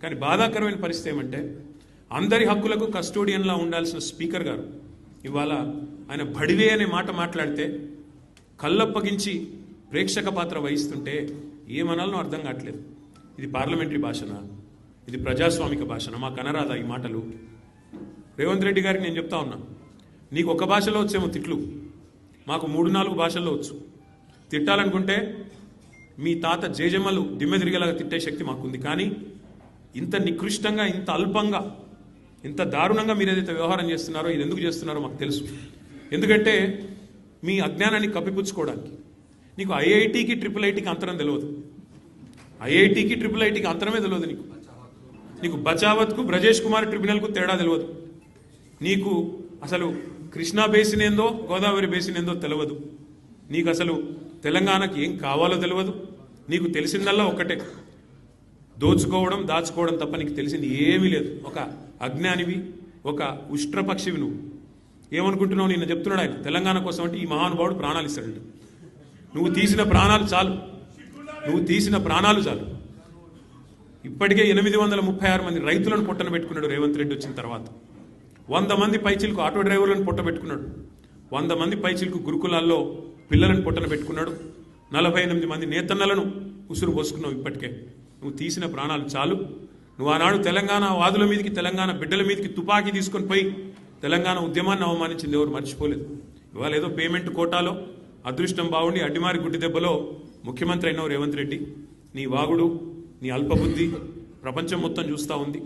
కానీ బాధాకరమైన పరిస్థితి ఏమంటే అందరి హక్కులకు కస్టోడియన్లా ఉండాల్సిన స్పీకర్ గారు ఇవాళ ఆయన బడివే అనే మాట మాట్లాడితే కళ్ళప్పగించి ప్రేక్షక పాత్ర వహిస్తుంటే ఏమనాలనో అర్థం కావట్లేదు. ఇది పార్లమెంటరీ భాషనా, ఇది ప్రజాస్వామిక భాషనా? మాకు అనరాదా ఈ మాటలు? రేవంత్ రెడ్డి గారికి నేను చెప్తా ఉన్నా, నీకు ఒక భాషలో వచ్చేమో తిట్లు, మాకు 3-4 భాషల్లో వచ్చు. తిట్టాలనుకుంటే మీ తాత జేజమ్మలు దిమ్మె తిరిగేలాగా తిట్టే శక్తి మాకుంది. కానీ ఇంత నికృష్టంగా, ఇంత అల్పంగా, ఇంత దారుణంగా మీరు ఏదైతే వ్యవహారం చేస్తున్నారో ఇది ఎందుకు చేస్తున్నారో మాకు తెలుసు. ఎందుకంటే మీ అజ్ఞానాన్ని కప్పిపుచ్చుకోవడానికి. నీకు ఐఐటికి IIITకి అంతరం తెలియదు, ఐఐటికి IIITకి అంతరమే తెలియదు. నీకు బచావత్కు బ్రజేష్ కుమార్ ట్రిబ్యునల్కు తేడా తెలియదు. నీకు అసలు కృష్ణా బేసిన్ ఏందో గోదావరి బేసిన్ ఏందో తెలియదు. నీకు అసలు తెలంగాణకి ఏం కావాలో తెలియదు. నీకు తెలిసిందల్లా ఒక్కటే, దోచుకోవడం దాచుకోవడం తప్ప నీకు తెలిసింది ఏమీ లేదు. ఒక అజ్ఞానివి, ఒక ఉష్ట్రపక్షివి. నువ్వు ఏమనుకుంటున్నావు? నిన్న చెప్తున్నాడు ఆయన తెలంగాణ కోసం అంటే ఈ మహానుభావుడు ప్రాణాలు ఇస్తాడు. నువ్వు తీసిన ప్రాణాలు చాలు, నువ్వు తీసిన ప్రాణాలు చాలు. ఇప్పటికే 836 మంది రైతులను పొట్టన పెట్టుకున్నాడు రేవంత్ రెడ్డి వచ్చిన తర్వాత. 100 మంది పైచిలకు ఆటో డ్రైవర్లను పొట్ట పెట్టుకున్నాడు. 100 మంది పైచిలకు గురుకులాల్లో పిల్లలను పొట్టన పెట్టుకున్నాడు. 48 మంది నేతన్నలను ఉసురు పోసుకున్నావు. ఇప్పటికే నువ్వు తీసిన ప్రాణాలు చాలు. నువ్వు ఆనాడు తెలంగాణ వాదుల మీదకి, తెలంగాణ బిడ్డల మీదకి తుపాకీ తీసుకొని పోయి తెలంగాణ ఉద్యమాన్ని అవమానించింది ఎవరు మర్చిపోలేదు. ఇవాళ ఏదో పేమెంట్ కోటాలో అదృష్టం బాగుండి అడ్డిమారి గుడ్డి దెబ్బలో ముఖ్యమంత్రి అయినావు రేవంత్ రెడ్డి. నీ వాగుడు, నీ అల్పబుద్ధి ప్రపంచం మొత్తం చూస్తూ ఉంది.